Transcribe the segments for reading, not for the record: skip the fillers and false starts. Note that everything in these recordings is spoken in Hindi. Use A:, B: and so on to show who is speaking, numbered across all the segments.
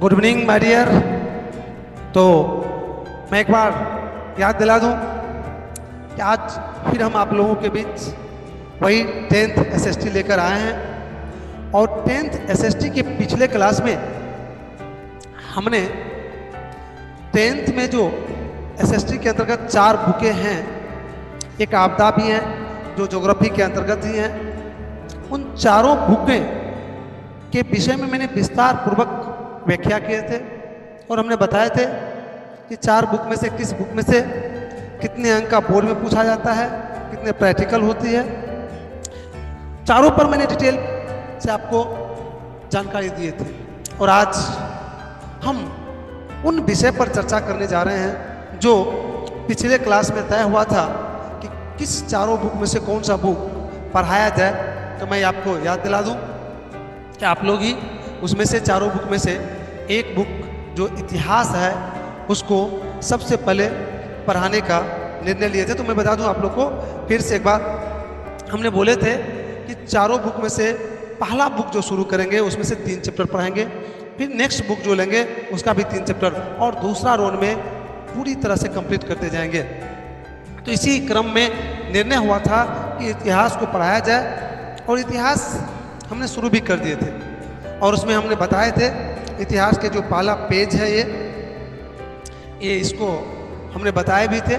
A: Good evening my dear. तो मैं एक बार याद दिला दूं कि आज फिर हम आप लोगों के बीच वही 10th एसएसटी लेकर आए हैं। और 10th एसएसटी के पिछले क्लास में हमने 10th में जो एसएसटी के अंतर्गत 4 बुकें हैं, एक आपदा भी है जो ज्योग्राफी के अंतर्गत ही है, उन चारों बुकें के विषय में मैंने विस्तार पूर्वक व्याख्या किए थे और हमने बताए थे कि 4 बुक में से किस बुक में से कितने अंक का बोर्ड में पूछा जाता है, कितने प्रैक्टिकल होती है। चारों पर मैंने डिटेल से आपको जानकारी दिए थे और आज हम उन विषय पर चर्चा करने जा रहे हैं जो पिछले क्लास में तय हुआ था कि किस चारों बुक में से कौन सा बुक पढ़ाया जाए। तो मैं आपको याद दिला दूं कि आप लोग ही उसमें से चारों बुक में से एक बुक जो इतिहास है उसको सबसे पहले पढ़ाने का निर्णय लिए थे। तो मैं बता दूं आप लोग को फिर से एक बार, हमने बोले थे कि चारों बुक में से पहला बुक जो शुरू करेंगे उसमें से 3 चैप्टर पढ़ाएंगे, फिर नेक्स्ट बुक जो लेंगे उसका भी 3 चैप्टर, और दूसरा राउंड में पूरी तरह से कंप्लीट करते जाएंगे। तो इसी क्रम में निर्णय हुआ था कि इतिहास को पढ़ाया जाए और इतिहास हमने शुरू भी कर दिए थे और उसमें हमने बताए थे इतिहास के जो पहला पेज है ये इसको हमने बताए भी थे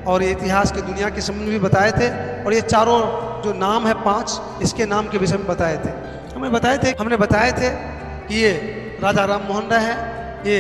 A: और ये इतिहास की दुनिया के संबंध में भी बताए थे और ये चारों जो नाम है 5 इसके नाम के विषय में बताए थे। हमने बताए थे कि ये राजा राम मोहन राय है, ये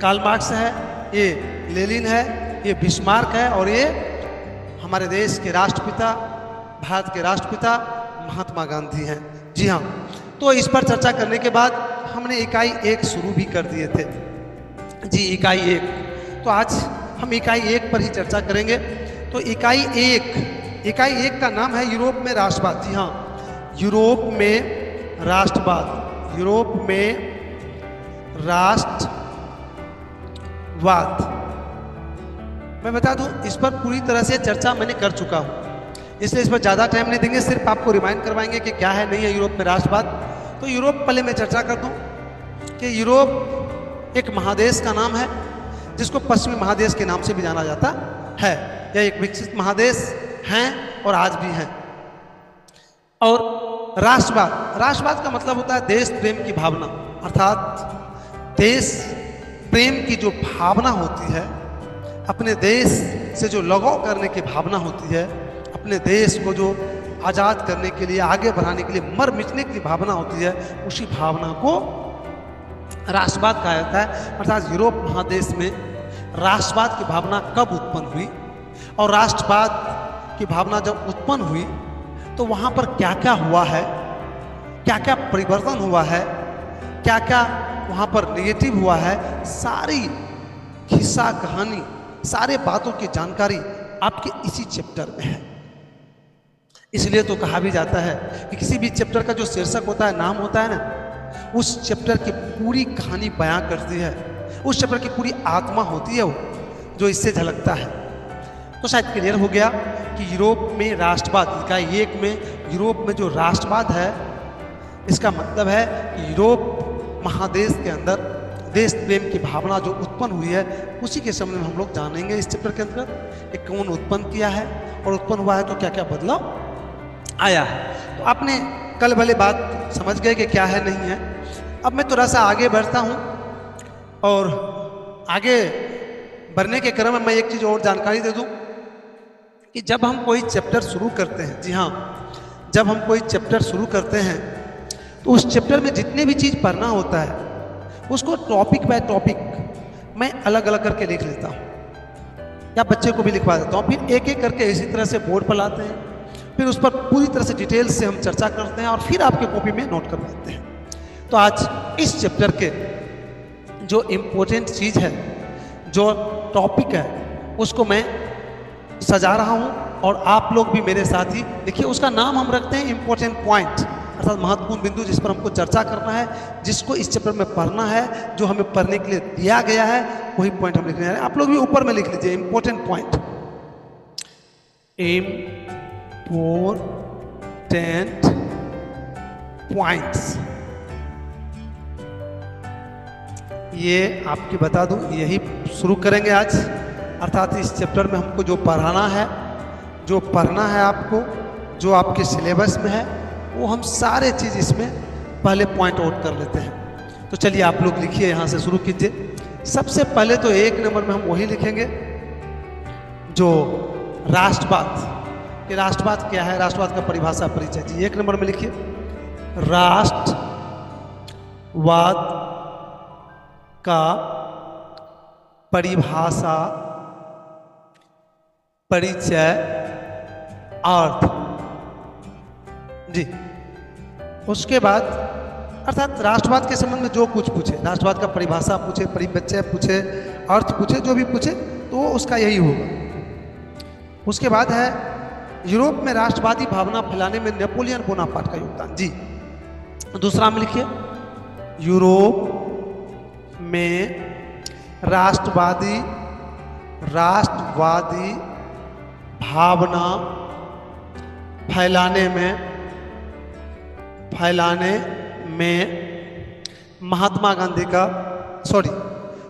A: कार्ल मार्क्स है, ये लेनिन है, ये बिस्मार्क है और ये हमारे देश के राष्ट्रपिता, भारत के राष्ट्रपिता महात्मा गांधी हैं। जी हाँ, तो इस पर चर्चा करने के बाद हमने इकाई 1 शुरू भी कर दिए थे। जी, इकाई 1। तो आज हम इकाई 1 पर ही चर्चा करेंगे। तो इकाई 1 का नाम है यूरोप में राष्ट्रवाद। जी हाँ, यूरोप में राष्ट्रवाद, यूरोप में राष्ट्रवाद। मैं बता दूं इस पर पूरी तरह से चर्चा मैंने कर चुका हूं, इसलिए इस पर ज़्यादा टाइम नहीं देंगे, सिर्फ आपको रिमाइंड करवाएंगे कि क्या है नहीं है यूरोप में राष्ट्रवाद। तो यूरोप पहले मैं चर्चा कर दूं कि यूरोप एक महादेश का नाम है जिसको पश्चिमी महादेश के नाम से भी जाना जाता है। यह एक विकसित महादेश हैं और आज भी हैं। और राष्ट्रवाद का मतलब होता है देश प्रेम की भावना, अर्थात देश प्रेम की जो भावना होती है, अपने देश से जो लगाव करने की भावना होती है, अपने देश को जो आज़ाद करने के लिए, आगे बढ़ाने के लिए मर मिटने की भावना होती है, उसी भावना को राष्ट्रवाद कहा जाता है। अर्थात यूरोप महादेश में राष्ट्रवाद की भावना कब उत्पन्न हुई और राष्ट्रवाद की भावना जब उत्पन्न हुई तो वहाँ पर क्या क्या हुआ है, क्या क्या परिवर्तन हुआ है, क्या क्या वहाँ पर नेगेटिव हुआ है, सारी किस्सा कहानी, सारे बातों की जानकारी आपके इसी चैप्टर में है। इसलिए तो कहा भी जाता है कि किसी भी चैप्टर का जो शीर्षक होता है, नाम होता है ना, उस चैप्टर की पूरी कहानी बयां करती है, उस चैप्टर की पूरी आत्मा होती है वो, जो इससे झलकता है। तो शायद क्लियर हो गया कि यूरोप में राष्ट्रवाद, इकाई 1 में यूरोप में जो राष्ट्रवाद है, इसका मतलब है कि यूरोप महादेश के अंदर देश प्रेम की भावना जो उत्पन्न हुई है, उसी के संबंध में हम लोग जानेंगे इस चैप्टर के अंदर कि कौन उत्पन्न किया है और उत्पन्न हुआ है तो क्या क्या बदलाव आया है। तो आपने कल वाली बात समझ गए कि क्या है नहीं है। अब मैं थोड़ा सा आगे बढ़ता हूँ और आगे बढ़ने के क्रम में मैं एक चीज़ और जानकारी दे दूँ कि जब हम कोई चैप्टर शुरू करते हैं, जी हाँ, जब हम कोई चैप्टर शुरू करते हैं तो उस चैप्टर में जितने भी चीज़ पढ़ना होता है उसको टॉपिक बाय टॉपिक मैं अलग अलग करके लिख लेता हूँ या बच्चे को भी लिखवा देता हूँ। फिर एक एक करके इसी तरह से बोर्ड पर लाते हैं, फिर उस पर पूरी तरह से डिटेल से हम चर्चा करते हैं और फिर आपके कॉपी में नोट करवाते हैं। तो आज इस चैप्टर के जो इम्पोर्टेंट चीज़ है, जो टॉपिक है, उसको मैं सजा रहा हूँ और आप लोग भी मेरे साथ ही देखिए। उसका नाम हम रखते हैं इम्पोर्टेंट पॉइंट, अर्थात महत्वपूर्ण बिंदु जिस पर हमको चर्चा करना है, जिसको इस चैप्टर में पढ़ना है, जो हमें पढ़ने के लिए दिया गया है, वही पॉइंट हम लिखने जा रहे हैं। आप लोग भी ऊपर में लिख लीजिए इम्पोर्टेंट पॉइंट, इम्पोर्टेंट पॉइंट्स। ये आपकी बता दूं, यही शुरू करेंगे आज। अर्थात इस चैप्टर में हमको जो पढ़ाना है, जो पढ़ना है आपको, जो आपके सिलेबस में है, वो हम सारे चीज़ इसमें पहले पॉइंट आउट कर लेते हैं। तो चलिए आप लोग लिखिए, यहाँ से शुरू कीजिए। सबसे पहले तो 1 नंबर में हम वही लिखेंगे जो राष्ट्रवाद। कि राष्ट्रवाद क्या है, राष्ट्रवाद का परिभाषा परिचय जी। 1 नंबर में लिखिए, राष्ट्रवाद का परिभाषा परिचय अर्थ जी। उसके बाद अर्थात राष्ट्रवाद के संबंध में जो कुछ पूछे, राष्ट्रवाद का परिभाषा पूछे, परिचय पूछे, अर्थ पूछे, जो भी पूछे तो वो उसका यही होगा। उसके बाद है यूरोप में राष्ट्रवादी भावना फैलाने में नेपोलियन बोनापार्ट का योगदान जी। दूसरा में लिखिए, यूरोप में राष्ट्रवादी भावना फैलाने में महात्मा गांधी का,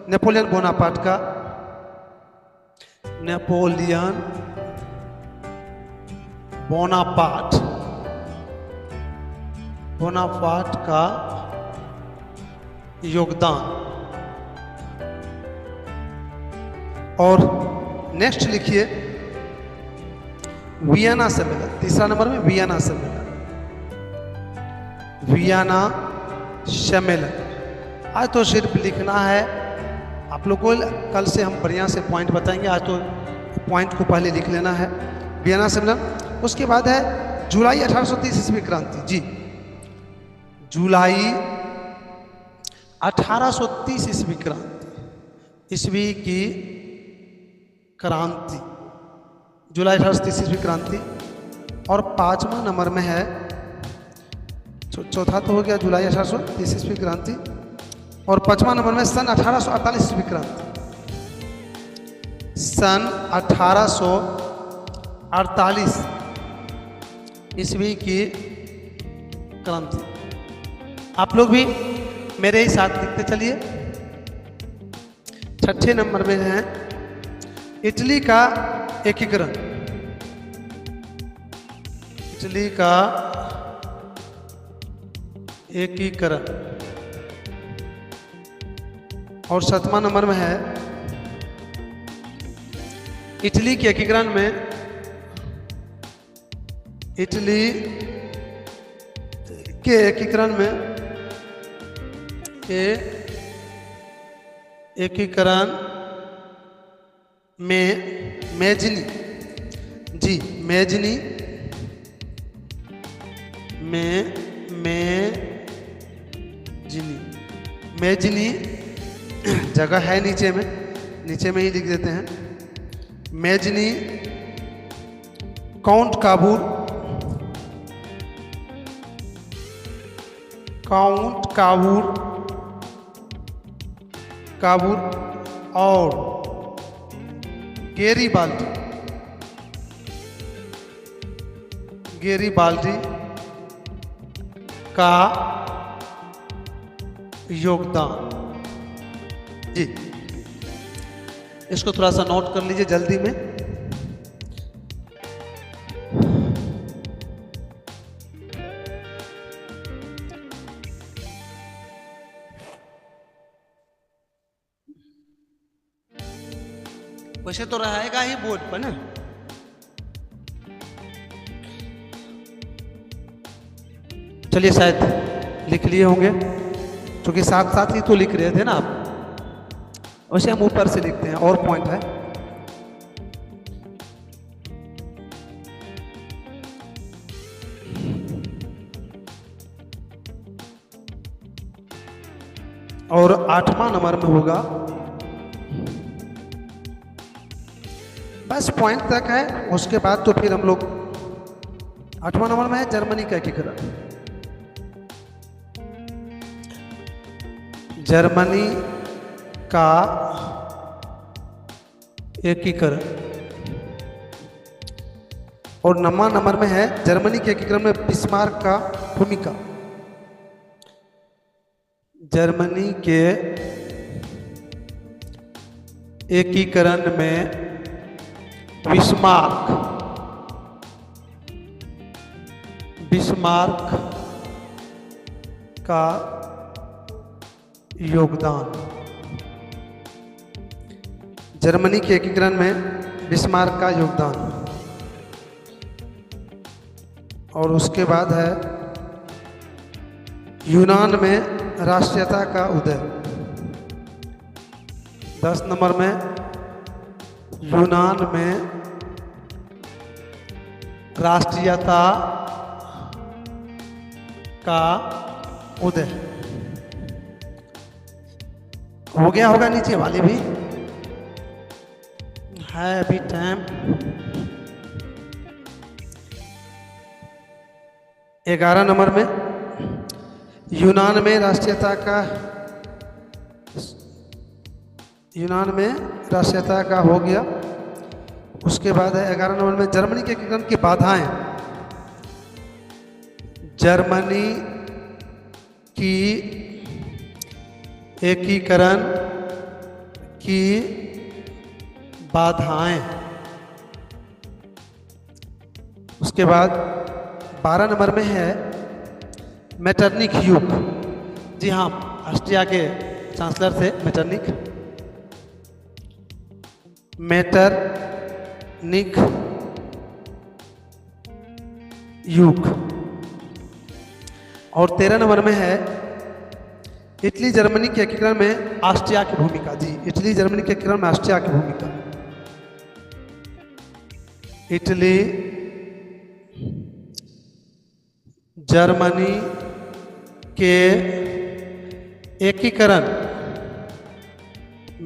A: नेपोलियन बोनापार्ट का योगदान। और नेक्स्ट लिखिए, वियना सम्मेलन। तीसरा नंबर में वियना सम्मेलन। आज तो सिर्फ लिखना है आप लोग को, कल से हम बढ़िया से पॉइंट बताएंगे। आज तो पॉइंट को पहले लिख लेना है, वियना सम्मेलन। उसके बाद है जुलाई 1830 ईस्वी क्रांति जी। जुलाई 1830 ईस्वी की क्रांति, जुलाई 1830 ईस्वी क्रांति। और 5वां नंबर में है, चौथा तो हो गया जुलाई 1830 ईस्वी क्रांति, और 5वां नंबर में सन 1848 ईस्वी क्रांति। सन 1848 ईस्वी की क्रांति। आप लोग भी मेरे ही साथ लिखते चलिए। 6ठे नंबर में है इटली का एकीकरण। इटली का एकीकरण। और 7वां नंबर में है इटली के एकीकरण में, इटली के एकीकरण में मेजनी जी, मेजनी जगह है नीचे में ही लिख देते हैं। मेजनी काउंट काबूर और गेरीबाल्डी का योगदान जी। इसको थोड़ा सा नोट कर लीजिए जल्दी में। वैसे तो रहेगा ही बोर्ड पर ना। चलिए शायद लिख लिए होंगे, क्योंकि साथ साथ ही तो लिख रहे थे ना आप। वैसे हम ऊपर से लिखते हैं, और पॉइंट है। और 8वां नंबर में होगा, बस पॉइंट तक है। उसके बाद तो फिर हम लोग 8वां नंबर में है जर्मनी का एकीकरण। जर्मनी का एकीकरण। और 9वां नंबर में है जर्मनी के एकीकरण में बिस्मार्क का भूमिका। जर्मनी के एकीकरण में बिस्मार्क का योगदान। जर्मनी के एकीकरण में बिस्मार्क का योगदान। और उसके बाद है यूनान में राष्ट्रीयता का उदय। 10 नंबर में यूनान में राष्ट्रीयता का उदय। हो गया होगा नीचे वाले भी है अभी टाइम। 11 नंबर में यूनान में राष्ट्रीयता का हो गया। उसके बाद है 11 नंबर में जर्मनी के एकीकरण की बाधाएं। जर्मनी की एकीकरण की बाधाएं। उसके बाद 12 नंबर में है मेटरनिख युग। जी हाँ, ऑस्ट्रिया के चांसलर थे मेटरनिख युग। और 13 नंबर में है इटली जर्मनी के एकीकरण में ऑस्ट्रिया की भूमिका। जी, इटली जर्मनी के एकीकरण में ऑस्ट्रिया की भूमिका। इटली जर्मनी के एकीकरण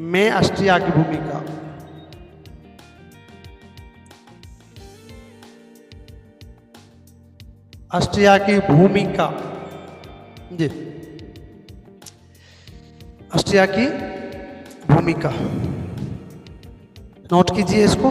A: में ऑस्ट्रिया की भूमिका। ऑस्ट्रिया की भूमिका जी, ऑस्ट्रिया की भूमिका नोट कीजिए इसको।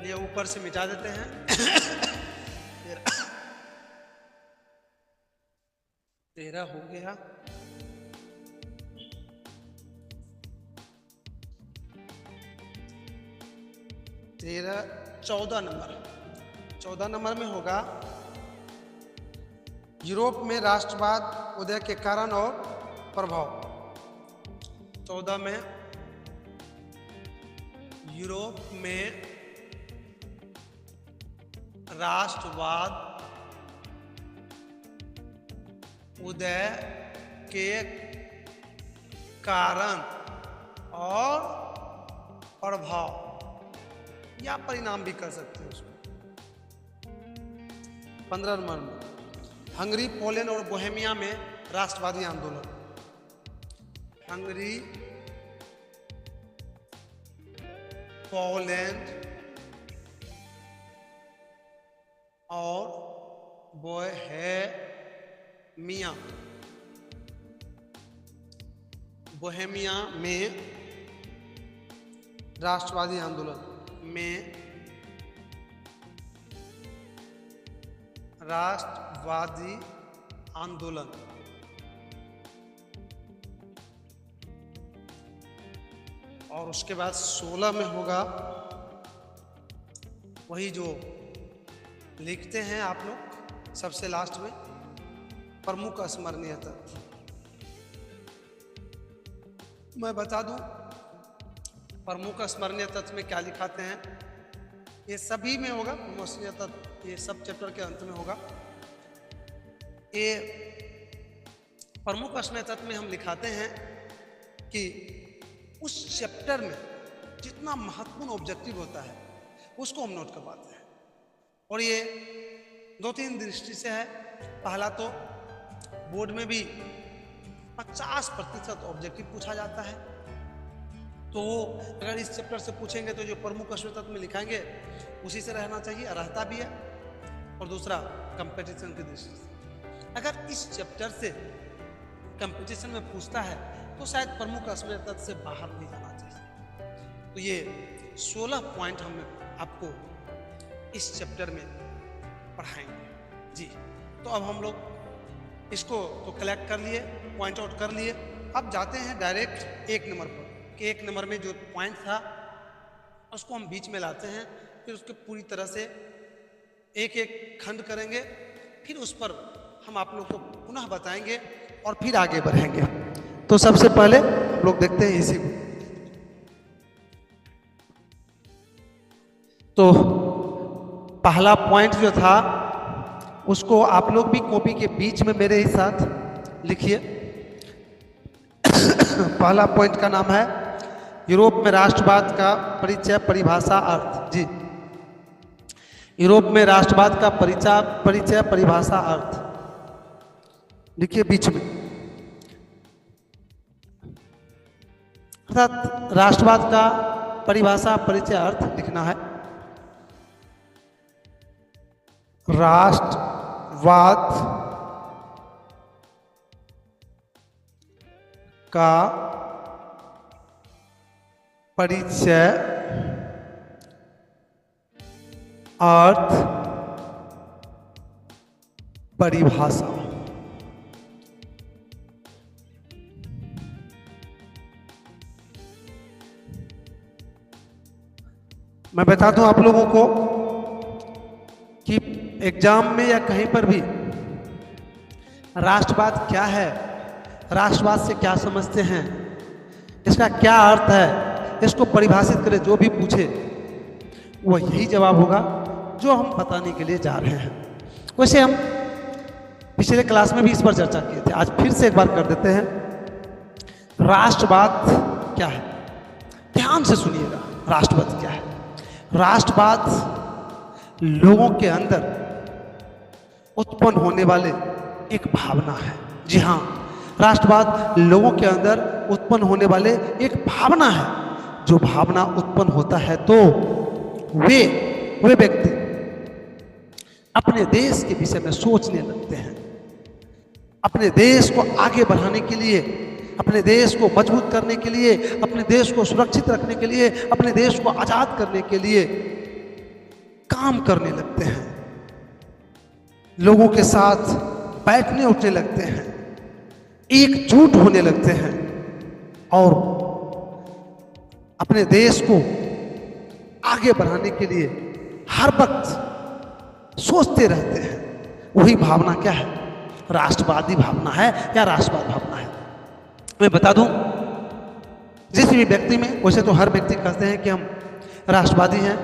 A: ये ऊपर से मिटा देते हैं। 13 हो गया। तेरह 14 नंबर में होगा यूरोप में राष्ट्रवाद उदय के कारण और प्रभाव। 14 में यूरोप में राष्ट्रवाद उदय के कारण और प्रभाव या परिणाम भी कर सकते हैं उसको। 15 नंबर में हंगरी, पोलैंड और बोहेमिया में राष्ट्रवादी आंदोलन। हंगरी, पोलैंड और बोहेमिया में राष्ट्रवादी आंदोलन और उसके बाद 16 में होगा वही जो लिखते हैं आप लोग सबसे लास्ट में, प्रमुख स्मरणीय तत्व। मैं बता दूं प्रमुख स्मरणीय तत्व में क्या लिखाते हैं। ये सभी में होगा प्रमुख स्मरणीय तत्व, ये सब चैप्टर के अंत में होगा। ये प्रमुख स्मरणीय तत्व में हम लिखाते हैं कि उस चैप्टर में जितना महत्वपूर्ण ऑब्जेक्टिव होता है उसको हम नोट करवाते हैं। और ये 2-3 दृष्टि से है। पहला तो बोर्ड में भी 50% ऑब्जेक्टिव पूछा जाता है तो अगर इस चैप्टर से पूछेंगे तो जो प्रमुख अश्व तत्व में लिखाएंगे उसी से रहना चाहिए, रहता भी है। और दूसरा कंपटीशन की दृष्टि से अगर इस चैप्टर से कंपटीशन में पूछता है तो शायद प्रमुख अश्व तत्व से बाहर नहीं जाना चाहिए। तो ये 16 पॉइंट हम आपको इस चैप्टर में पढ़ाएंगे जी। तो अब हम लोग इसको तो कलेक्ट कर लिए, पॉइंट आउट कर लिए। अब जाते हैं डायरेक्ट 1 नंबर पर कि 1 नंबर में जो पॉइंट था उसको हम बीच में लाते हैं, फिर उसके पूरी तरह से एक एक खंड करेंगे, फिर उस पर हम आप लोग को पुनः बताएंगे और फिर आगे बढ़ेंगे। तो सबसे पहले हम लोग देखते हैं इसी को। तो पहला पॉइंट जो था उसको आप लोग भी कॉपी के बीच में मेरे ही साथ लिखिए। पहला पॉइंट का नाम है यूरोप में राष्ट्रवाद का परिचय, परिभाषा, अर्थ। जी, यूरोप में राष्ट्रवाद का परिचय, परिभाषा, अर्थ लिखिए बीच में। अर्थात राष्ट्रवाद का परिभाषा, परिचय, अर्थ लिखना है। राष्ट्रवाद का परिचय, अर्थ, परिभाषा। मैं बता दूं आप लोगों को कि एग्जाम में या कहीं पर भी राष्ट्रवाद क्या है, राष्ट्रवाद से क्या समझते हैं, इसका क्या अर्थ है, इसको परिभाषित करें, जो भी पूछे वो यही जवाब होगा जो हम बताने के लिए जा रहे हैं। वैसे हम पिछले क्लास में भी इस पर चर्चा किए थे, आज फिर से एक बार कर देते हैं। राष्ट्रवाद क्या है, ध्यान से सुनिएगा। राष्ट्रवाद क्या है? राष्ट्रवाद लोगों के अंदर उत्पन्न होने वाले एक भावना है। जी हाँ, राष्ट्रवाद लोगों के अंदर उत्पन्न होने वाले एक भावना है। जो भावना उत्पन्न होता है तो वे व्यक्ति अपने देश के विषय में सोचने लगते हैं, अपने देश को आगे बढ़ाने के लिए, अपने देश को मजबूत करने के लिए, अपने देश को सुरक्षित रखने के लिए, अपने देश को आजाद करने के लिए काम करने लगते हैं, लोगों के साथ बैठने उठने लगते हैं, एकजुट होने लगते हैं और अपने देश को आगे बढ़ाने के लिए हर वक्त सोचते रहते हैं। वही भावना क्या है? राष्ट्रवादी भावना है या राष्ट्रवाद भावना है। मैं बता दूं, जिस भी व्यक्ति में, वैसे तो हर व्यक्ति कहते हैं कि हम राष्ट्रवादी हैं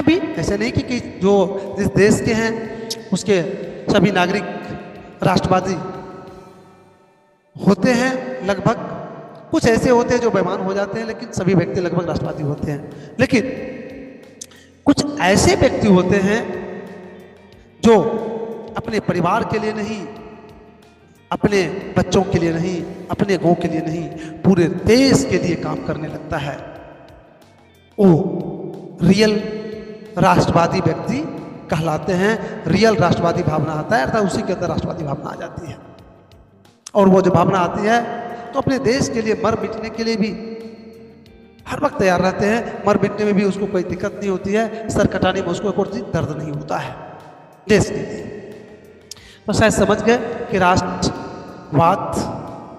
A: भी, ऐसे नहीं कि जो जिस देश के हैं उसके सभी नागरिक राष्ट्रवादी होते हैं। लगभग कुछ ऐसे होते हैं जो बेईमान हो जाते हैं, लेकिन सभी व्यक्ति लगभग राष्ट्रवादी होते हैं। लेकिन कुछ ऐसे व्यक्ति होते हैं जो अपने परिवार के लिए नहीं, अपने बच्चों के लिए नहीं, अपने गांव के लिए नहीं, पूरे देश के लिए काम करने लगता है। वो रियल राष्ट्रवादी व्यक्ति कहलाते हैं। रियल राष्ट्रवादी भावना आता है, अर्थात उसी के अंदर राष्ट्रवादी भावना आ जाती है। और वो जो भावना आती है तो अपने देश के लिए मर मिटने के लिए भी हर वक्त तैयार रहते हैं। मर मिटने में भी उसको कोई दिक्कत नहीं होती है, सर कटाने में उसको कोई दर्द नहीं होता है देश के लिए। तो शायद समझ गए कि राष्ट्रवाद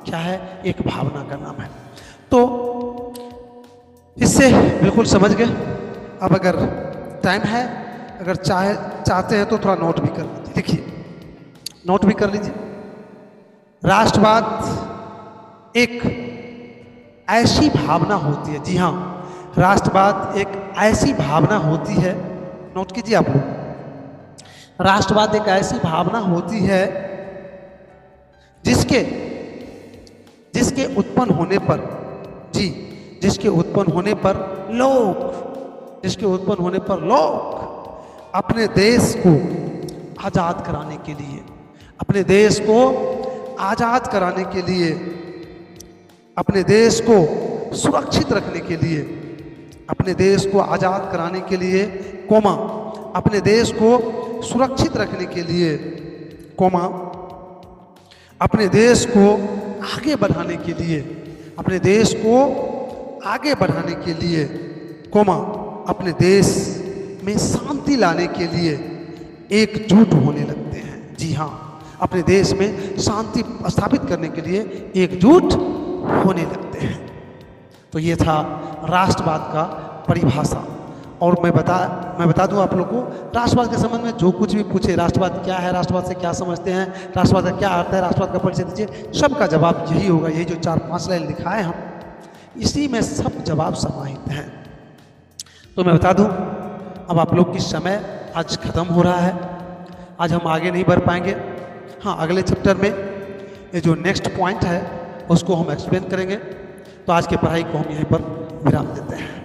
A: क्या है, एक भावना का नाम है। तो इससे बिल्कुल समझ गए। अब अगर टाइम है, अगर चाहते हैं तो थोड़ा नोट भी कर लीजिए। देखिए, नोट भी कर लीजिए। राष्ट्रवाद एक ऐसी भावना होती है, जी हाँ, राष्ट्रवाद एक ऐसी भावना होती है, नोट कीजिए आप लोग। राष्ट्रवाद एक ऐसी भावना होती है जिसके उत्पन्न होने पर, जी, जिसके उत्पन्न होने पर लोग अपने देश को आजाद कराने के लिए, अपने देश को आजाद कराने के लिए, अपने देश को सुरक्षित रखने के लिए, अपने देश को आज़ाद कराने के लिए, कोमा अपने देश को सुरक्षित रखने के लिए, कोमा अपने देश को आगे बढ़ाने के लिए, अपने देश को आगे बढ़ाने के लिए, कोमा अपने देश में शांति लाने के लिए एकजुट होने लगते हैं। जी हाँ, अपने देश में शांति स्थापित करने के लिए एकजुट होने लगते हैं। तो ये था राष्ट्रवाद का परिभाषा। और मैं बता दूं आप लोगों को, राष्ट्रवाद के संबंध में जो कुछ भी पूछे, राष्ट्रवाद क्या है, राष्ट्रवाद से क्या समझते हैं, राष्ट्रवाद का क्या अर्थ है, राष्ट्रवाद का परिचय दीजिए, सबका जवाब यही होगा। यही जो 4-5 लाइन लिखा है हम, इसी में सब जवाब समाहित हैं। तो मैं बता दूं, अब आप लोग की समय आज ख़त्म हो रहा है, आज हम आगे नहीं बढ़ पाएंगे। हाँ, अगले चैप्टर में ये जो नेक्स्ट पॉइंट है उसको हम एक्सप्लेन करेंगे। तो आज की पढ़ाई को हम यहीं पर विराम देते हैं।